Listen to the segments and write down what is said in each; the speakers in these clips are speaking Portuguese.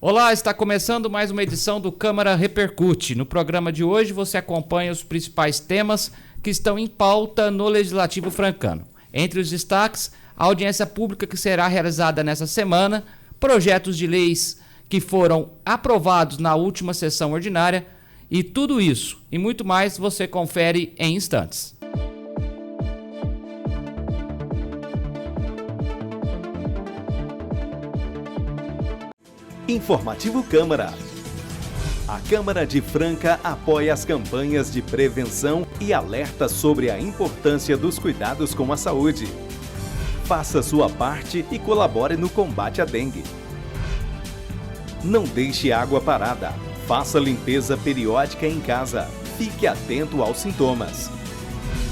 Olá, está começando mais uma edição do Câmara Repercute. No programa de hoje você acompanha os principais temas que estão em pauta no Legislativo francano. Entre os destaques, a audiência pública que será realizada nessa semana, projetos de leis que foram aprovados na última sessão ordinária e tudo isso e muito mais você confere em instantes. Informativo Câmara. A Câmara de Franca apoia as campanhas de prevenção e alerta sobre a importância dos cuidados com a saúde. Faça sua parte e colabore no combate à dengue. Não deixe água parada. Faça limpeza periódica em casa. Fique atento aos sintomas.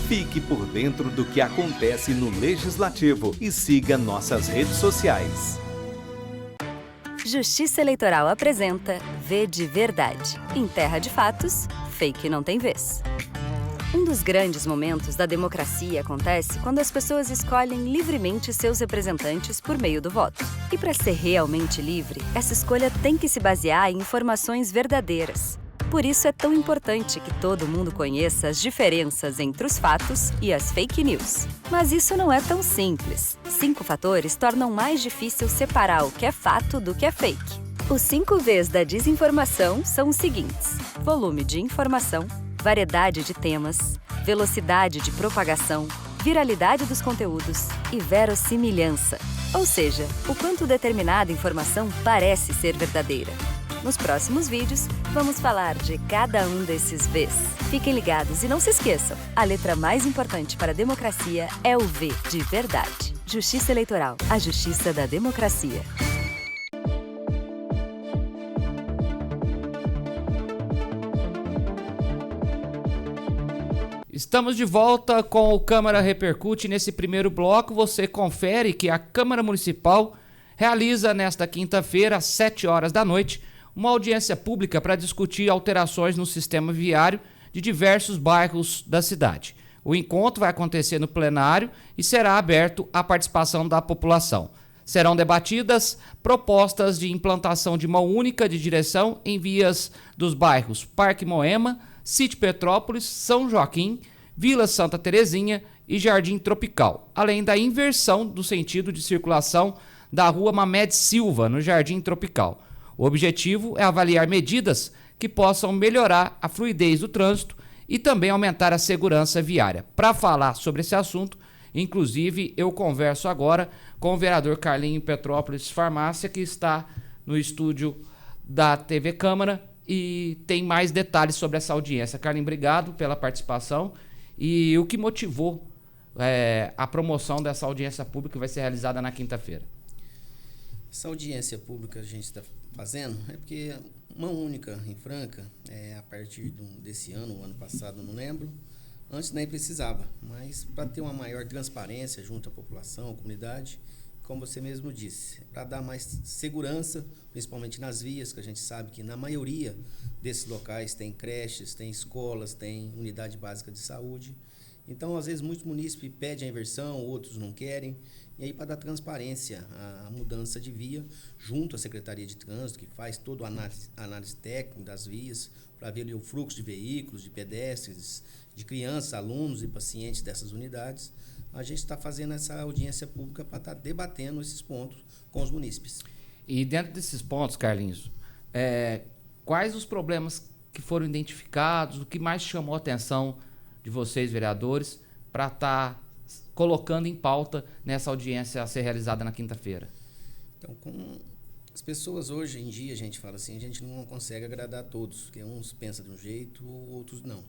Fique por dentro do que acontece no Legislativo e siga nossas redes sociais. Justiça Eleitoral apresenta V de Verdade. Em terra de fatos, fake não tem vez. Um dos grandes momentos da democracia acontece quando as pessoas escolhem livremente seus representantes por meio do voto. E para ser realmente livre, essa escolha tem que se basear em informações verdadeiras. Por isso é tão importante que todo mundo conheça as diferenças entre os fatos e as fake news. Mas isso não é tão simples. 5 fatores tornam mais difícil separar o que é fato do que é fake. Os 5 Vs da desinformação são os seguintes: volume de informação, variedade de temas, velocidade de propagação, viralidade dos conteúdos e verossimilhança. Ou seja, o quanto determinada informação parece ser verdadeira. Nos próximos vídeos, vamos falar de cada um desses Vs. Fiquem ligados e não se esqueçam, a letra mais importante para a democracia é o V de verdade. Justiça Eleitoral, a justiça da democracia. Estamos de volta com o Câmara Repercute. Nesse primeiro bloco, você confere que a Câmara Municipal realiza nesta quinta-feira, às 7 horas da noite, uma audiência pública para discutir alterações no sistema viário de diversos bairros da cidade. O encontro vai acontecer no plenário e será aberto à participação da população. Serão debatidas propostas de implantação de mão única de direção em vias dos bairros Parque Moema, Sítio Petrópolis, São Joaquim, Vila Santa Terezinha e Jardim Tropical, além da inversão do sentido de circulação da Rua Mamed Silva, no Jardim Tropical. O objetivo é avaliar medidas que possam melhorar a fluidez do trânsito e também aumentar a segurança viária. Para falar sobre esse assunto, inclusive, eu converso agora com o vereador Carlinho Petrópolis Farmácia, que está no estúdio da TV Câmara e tem mais detalhes sobre essa audiência. Carlinho, obrigado pela participação. E o que motivou a promoção dessa audiência pública que vai ser realizada na quinta-feira? Essa audiência pública a gente está fazendo é porque mão única em Franca, a partir desse ano, o ano passado, não lembro, antes nem precisava, mas para ter uma maior transparência junto à população, à comunidade, como você mesmo disse, para dar mais segurança, principalmente nas vias, que a gente sabe que na maioria desses locais tem creches, tem escolas, tem unidade básica de saúde. Então, às vezes, muitos munícipes pedem a inversão, outros não querem. E aí, para dar transparência à mudança de via, junto à Secretaria de Trânsito, que faz toda a análise técnica das vias, para ver ali o fluxo de veículos, de pedestres, de crianças, alunos e pacientes dessas unidades, a gente está fazendo essa audiência pública para estar debatendo esses pontos com os munícipes. E dentro desses pontos, Carlinhos, quais os problemas que foram identificados, o que mais chamou a atenção de vocês, vereadores, para estar colocando em pauta nessa audiência a ser realizada na quinta-feira? Então, com as pessoas hoje em dia, a gente fala assim, a gente não consegue agradar a todos, porque uns pensam de um jeito, outros não.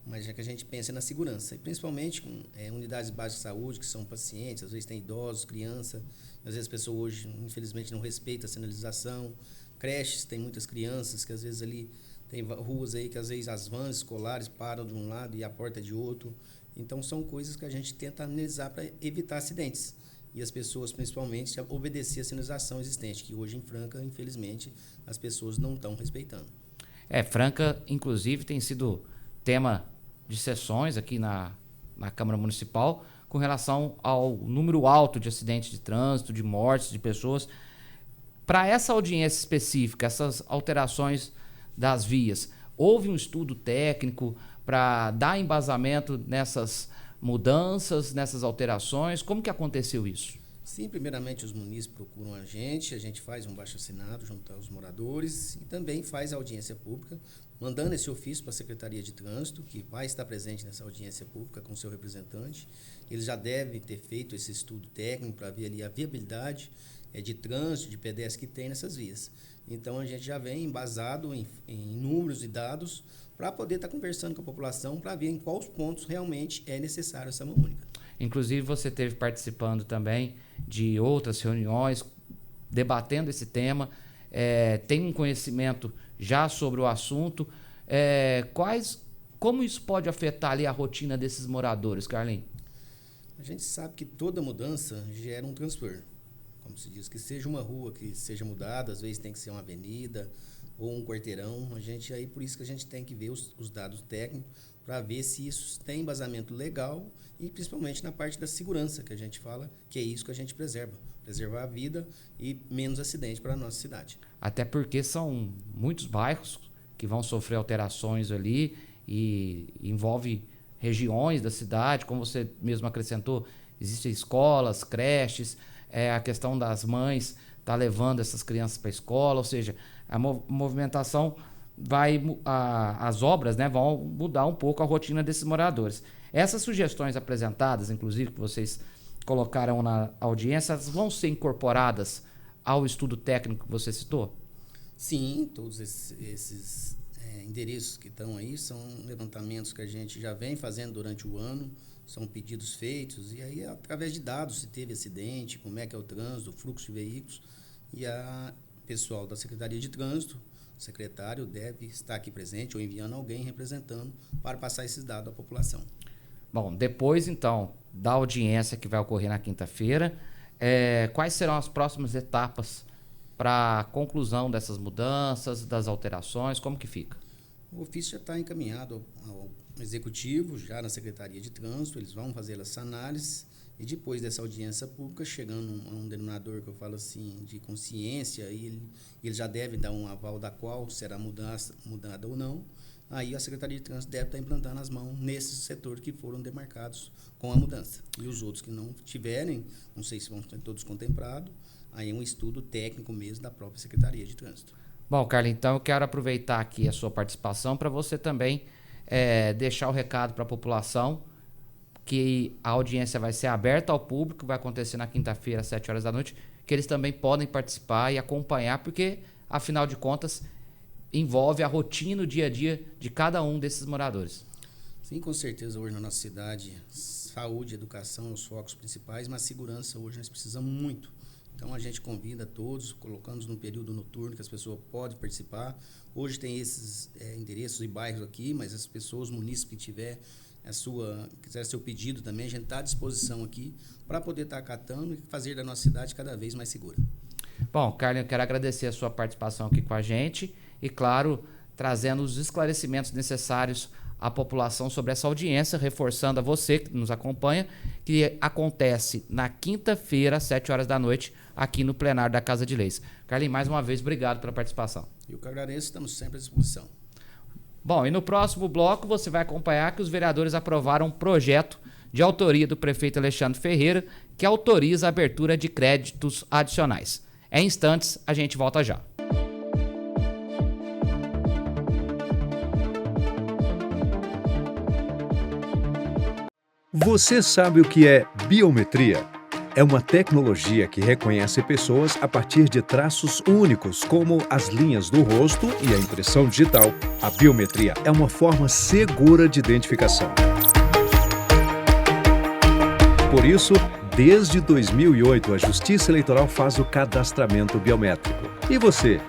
Mas já que a gente pensa na segurança, e principalmente com unidades básicas de saúde, que são pacientes, às vezes tem idosos, crianças, às vezes a pessoa hoje, infelizmente, não respeita a sinalização, creches, tem muitas crianças, que às vezes ali tem ruas aí que às vezes as vans escolares param de um lado e a porta de outro. Então, são coisas que a gente tenta analisar para evitar acidentes. E as pessoas, principalmente, obedecer a sinalização existente, que hoje em Franca, infelizmente, as pessoas não estão respeitando. Franca, inclusive, tem sido tema de sessões aqui na Câmara Municipal com relação ao número alto de acidentes de trânsito, de mortes de pessoas. Para essa audiência específica, essas alterações das vias, houve um estudo técnico para dar embasamento nessas mudanças, nessas alterações? Como que aconteceu isso? Sim, primeiramente os munícipes procuram a gente faz um abaixo-assinado junto aos moradores e também faz a audiência pública, mandando esse ofício para a Secretaria de Trânsito, que vai estar presente nessa audiência pública com seu representante. Eles já devem ter feito esse estudo técnico para ver ali a viabilidade de trânsito, de pedestre que tem nessas vias. Então, a gente já vem embasado em números e dados para poder estar conversando com a população para ver em quais pontos realmente é necessário essa mão única. Inclusive, você esteve participando também de outras reuniões, debatendo esse tema, tem um conhecimento já sobre o assunto. Como isso pode afetar ali a rotina desses moradores, Carlinhos? A gente sabe que toda mudança gera um transtorno. Como se diz, que seja uma rua que seja mudada, às vezes tem que ser uma avenida ou um quarteirão. Por isso que a gente tem que ver os dados técnicos para ver se isso tem embasamento legal e principalmente na parte da segurança, que a gente fala que é isso que a gente preservar a vida e menos acidente para a nossa cidade. Até porque são muitos bairros que vão sofrer alterações ali e envolve regiões da cidade, como você mesmo acrescentou, existem escolas, creches, a questão das mães tá levando essas crianças para a escola, ou seja, a movimentação as obras, né, vão mudar um pouco a rotina desses moradores. Essas sugestões apresentadas, inclusive, que vocês colocaram na audiência, elas vão ser incorporadas ao estudo técnico que você citou? Sim, todos esses endereços que estão aí são levantamentos que a gente já vem fazendo durante o ano, são pedidos feitos, e aí através de dados, se teve acidente, como é que é o trânsito, o fluxo de veículos, e a pessoal da Secretaria de Trânsito, o secretário deve estar aqui presente ou enviando alguém representando para passar esses dados à população. Bom, depois então da audiência que vai ocorrer na quinta-feira, quais serão as próximas etapas para a conclusão dessas mudanças, das alterações, como que fica? O ofício já está encaminhado ao Executivo, já na Secretaria de Trânsito, eles vão fazer essa análise e depois dessa audiência pública, chegando a um denominador que eu falo assim, de consciência, e ele já deve dar um aval da qual será mudada ou não, aí a Secretaria de Trânsito deve estar implantando as mãos nesses setores que foram demarcados com a mudança. E os outros que não tiverem, não sei se vão ser todos contemplados, aí é um estudo técnico mesmo da própria Secretaria de Trânsito. Bom, Carlos, então eu quero aproveitar aqui a sua participação para você também deixar o recado para a população que a audiência vai ser aberta ao público, vai acontecer na quinta-feira, às 7 horas da noite, que eles também podem participar e acompanhar, porque, afinal de contas, envolve a rotina, o dia a dia de cada um desses moradores. Sim, com certeza, hoje na nossa cidade, saúde e educação são os focos principais, mas segurança hoje nós precisamos muito. Então, a gente convida todos, colocamos no período noturno que as pessoas podem participar. Hoje tem esses endereços e bairros aqui, mas as pessoas, munícipes que tiver quiser seu pedido também, a gente está à disposição aqui para poder estar acatando e fazer da nossa cidade cada vez mais segura. Bom, Carlos, eu quero agradecer a sua participação aqui com a gente e, claro, trazendo os esclarecimentos necessários à população sobre essa audiência, reforçando a você que nos acompanha, que acontece na quinta-feira, às 7 horas da noite, aqui no plenário da Casa de Leis. Carlinhos, mais uma vez, obrigado pela participação. Eu que agradeço, estamos sempre à disposição. Bom, e no próximo bloco você vai acompanhar que os vereadores aprovaram um projeto de autoria do prefeito Alexandre Ferreira que autoriza a abertura de créditos adicionais. Em instantes, a gente volta já. Você sabe o que é biometria? É uma tecnologia que reconhece pessoas a partir de traços únicos, como as linhas do rosto e a impressão digital. A biometria é uma forma segura de identificação. Por isso, desde 2008, a Justiça Eleitoral faz o cadastramento biométrico. E você,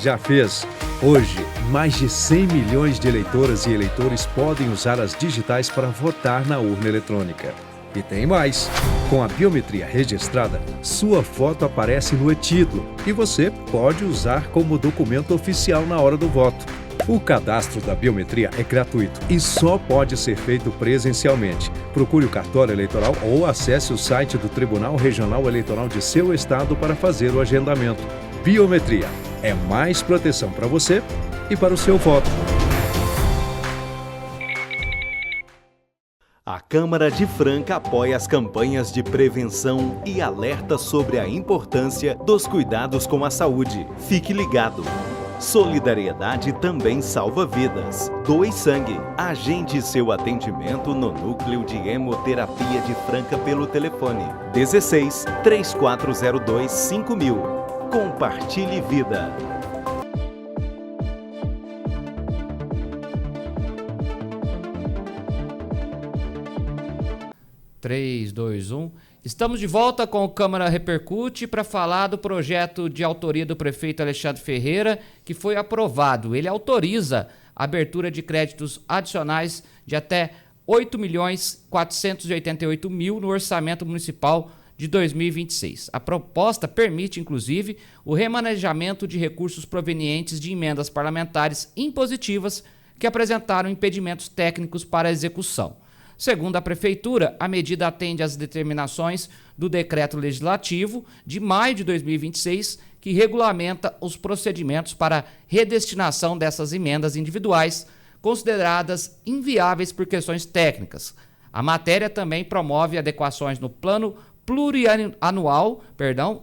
já fez? Hoje, mais de 100 milhões de eleitoras e eleitores podem usar as digitais para votar na urna eletrônica. E tem mais! Com a biometria registrada, sua foto aparece no e-título e você pode usar como documento oficial na hora do voto. O cadastro da biometria é gratuito e só pode ser feito presencialmente. Procure o cartório eleitoral ou acesse o site do Tribunal Regional Eleitoral de seu estado para fazer o agendamento. biometria. É mais proteção para você e para o seu voto. A Câmara de Franca apoia as campanhas de prevenção e alerta sobre a importância dos cuidados com a saúde. Fique ligado. Solidariedade também salva vidas. Doe sangue. Agende seu atendimento no Núcleo de Hemoterapia de Franca pelo telefone 16 3402 5000. Compartilhe vida. 3, 2, 1. Estamos de volta com o Câmara Repercute para falar do projeto de autoria do prefeito Alexandre Ferreira, que foi aprovado. Ele autoriza a abertura de créditos adicionais de até R$ 8.488.000 no orçamento municipal de 2026. A proposta permite, inclusive, o remanejamento de recursos provenientes de emendas parlamentares impositivas que apresentaram impedimentos técnicos para a execução. Segundo a Prefeitura, a medida atende às determinações do Decreto Legislativo de maio de 2026, que regulamenta os procedimentos para redestinação dessas emendas individuais, consideradas inviáveis por questões técnicas. A matéria também promove adequações no Plano Plurianual,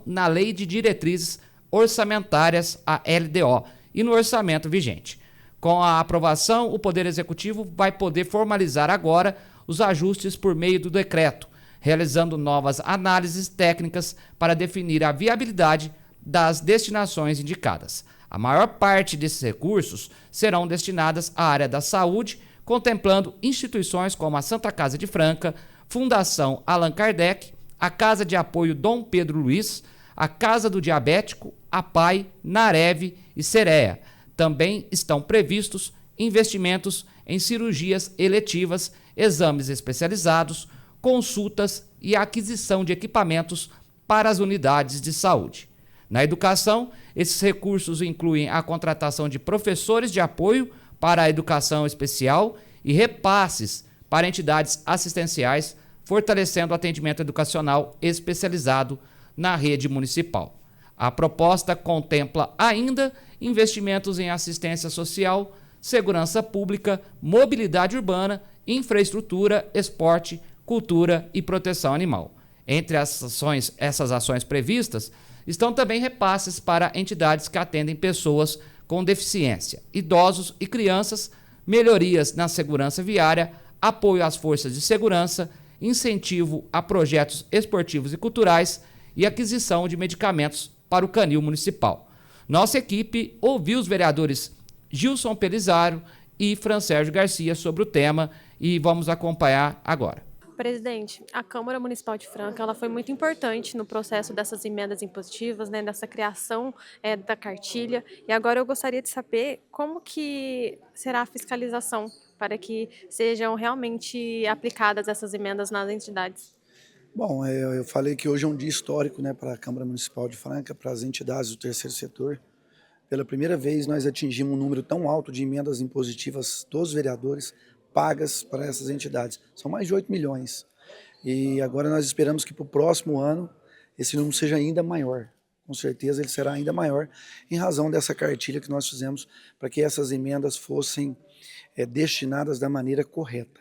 na Lei de Diretrizes Orçamentárias, a LDO, e no orçamento vigente. Com a aprovação, o Poder Executivo vai poder formalizar agora os ajustes por meio do decreto, realizando novas análises técnicas para definir a viabilidade das destinações indicadas. A maior parte desses recursos serão destinadas à área da saúde, contemplando instituições como a Santa Casa de Franca, Fundação Allan Kardec, a Casa de Apoio Dom Pedro Luiz, a Casa do Diabético, a PAI, Narev e Cerea. Também estão previstos investimentos em cirurgias eletivas, exames especializados, consultas e aquisição de equipamentos para as unidades de saúde. Na educação, esses recursos incluem a contratação de professores de apoio para a educação especial e repasses para entidades assistenciais, fortalecendo o atendimento educacional especializado na rede municipal. A proposta contempla ainda investimentos em assistência social, segurança pública, mobilidade urbana, infraestrutura, esporte, cultura e proteção animal. Entre essas ações previstas estão também repasses para entidades que atendem pessoas com deficiência, idosos e crianças, melhorias na segurança viária, apoio às forças de segurança, incentivo a projetos esportivos e culturais e aquisição de medicamentos para o canil municipal. Nossa equipe ouviu os vereadores Gilson Pelizaro e Fran Sérgio Garcia sobre o tema e vamos acompanhar agora. Presidente, a Câmara Municipal de Franca ela foi muito importante no processo dessas emendas impositivas, né, dessa criação da cartilha. E agora eu gostaria de saber como que será a fiscalização para que sejam realmente aplicadas essas emendas nas entidades. Bom, eu falei que hoje é um dia histórico, né, para a Câmara Municipal de Franca, para as entidades do terceiro setor. Pela primeira vez nós atingimos um número tão alto de emendas impositivas dos vereadores pagas para essas entidades. São mais de 8 milhões. E agora nós esperamos que para o próximo ano esse número seja ainda maior. Com certeza ele será ainda maior em razão dessa cartilha que nós fizemos para que essas emendas fossem destinadas da maneira correta.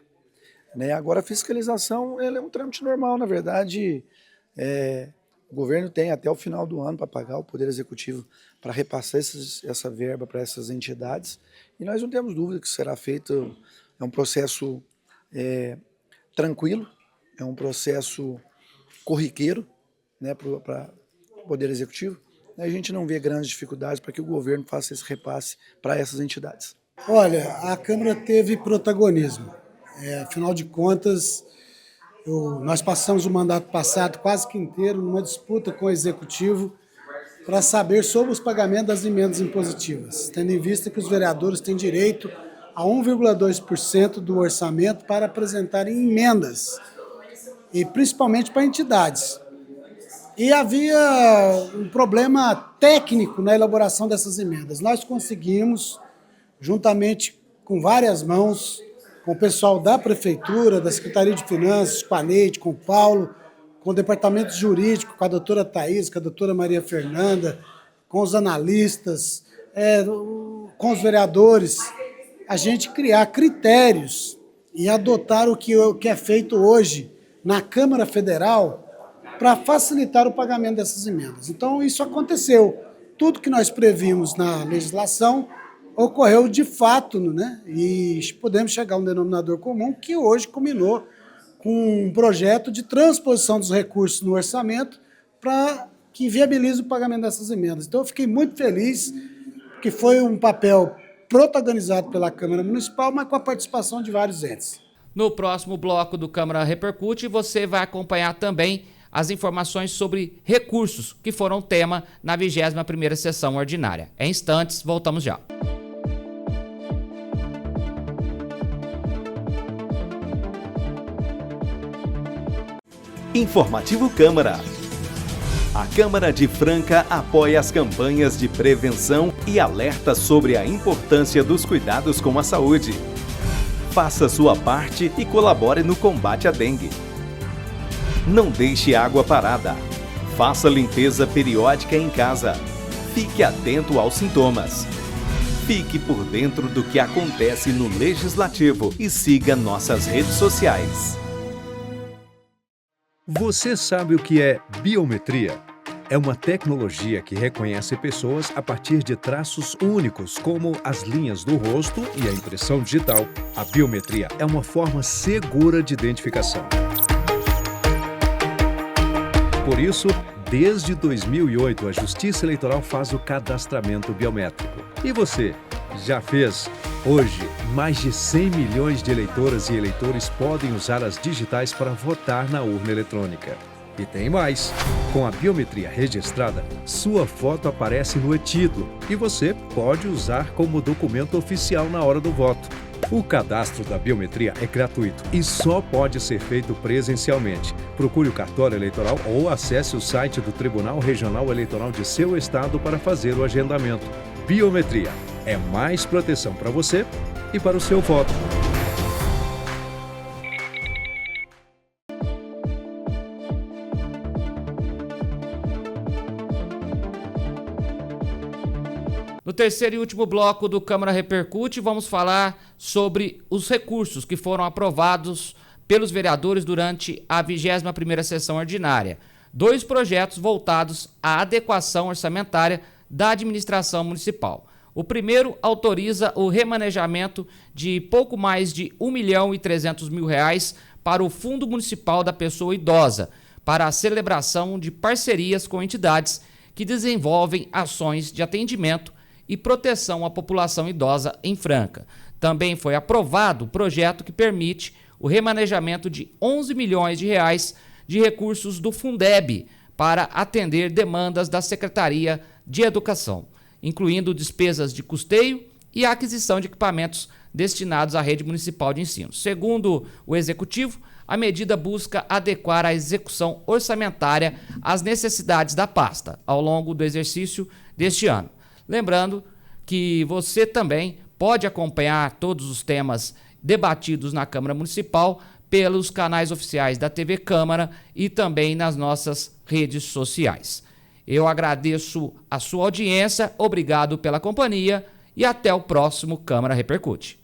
Agora a fiscalização ela é um trâmite normal, na verdade. O governo tem até o final do ano para pagar o Poder Executivo para repassar essa verba para essas entidades. E nós não temos dúvida que será feito. É um processo tranquilo, é um processo corriqueiro, né, para o Poder Executivo. A gente não vê grandes dificuldades para que o governo faça esse repasse para essas entidades. Olha, a Câmara teve protagonismo. Afinal de contas, nós passamos o mandato passado quase que inteiro numa disputa com o Executivo para saber sobre os pagamentos das emendas impositivas, tendo em vista que os vereadores têm direito a 1,2% do orçamento para apresentarem emendas, e principalmente para entidades. E havia um problema técnico na elaboração dessas emendas. Nós conseguimos, juntamente com várias mãos, com o pessoal da Prefeitura, da Secretaria de Finanças, com a Neide, com o Paulo, com o Departamento Jurídico, com a doutora Thaís, com a doutora Maria Fernanda, com os analistas, com os vereadores, a gente criar critérios e adotar o que é feito hoje na Câmara Federal para facilitar o pagamento dessas emendas. Então, isso aconteceu. Tudo que nós previmos na legislação ocorreu de fato, né? E podemos chegar a um denominador comum que hoje culminou com um projeto de transposição dos recursos no orçamento para que viabilize o pagamento dessas emendas. Então, eu fiquei muito feliz que foi um papel protagonizado pela Câmara Municipal, mas com a participação de vários entes. No próximo bloco do Câmara Repercute, você vai acompanhar também as informações sobre recursos que foram tema na 21ª sessão ordinária. Em instantes, voltamos já. Informativo Câmara. A Câmara de Franca apoia as campanhas de prevenção e alerta sobre a importância dos cuidados com a saúde. Faça sua parte e colabore no combate à dengue. Não deixe água parada. Faça limpeza periódica em casa. Fique atento aos sintomas. Fique por dentro do que acontece no Legislativo e siga nossas redes sociais. Você sabe o que é biometria? É uma tecnologia que reconhece pessoas a partir de traços únicos, como as linhas do rosto e a impressão digital. A biometria é uma forma segura de identificação. Por isso, desde 2008, a Justiça Eleitoral faz o cadastramento biométrico. E você, já fez? Hoje, mais de 100 milhões de eleitoras e eleitores podem usar as digitais para votar na urna eletrônica. E tem mais! Com a biometria registrada, sua foto aparece no e-título e você pode usar como documento oficial na hora do voto. O cadastro da biometria é gratuito e só pode ser feito presencialmente. Procure o cartório eleitoral ou acesse o site do Tribunal Regional Eleitoral de seu estado para fazer o agendamento. Biometria é mais proteção para você e para o seu voto. No terceiro e último bloco do Câmara Repercute, vamos falar sobre os recursos que foram aprovados pelos vereadores durante a 21ª sessão ordinária. 2 projetos voltados à adequação orçamentária da administração municipal. O primeiro autoriza o remanejamento de pouco mais de R$ 1.300.000 para o Fundo Municipal da Pessoa Idosa, para a celebração de parcerias com entidades que desenvolvem ações de atendimento e proteção à população idosa em Franca. Também foi aprovado o projeto que permite o remanejamento de R$ 11 milhões de recursos do Fundeb para atender demandas da Secretaria de Educação, incluindo despesas de custeio e a aquisição de equipamentos destinados à rede municipal de ensino. Segundo o Executivo, a medida busca adequar a execução orçamentária às necessidades da pasta ao longo do exercício deste ano. Lembrando que você também pode acompanhar todos os temas debatidos na Câmara Municipal pelos canais oficiais da TV Câmara e também nas nossas redes sociais. Eu agradeço a sua audiência, obrigado pela companhia e até o próximo Câmara Repercute.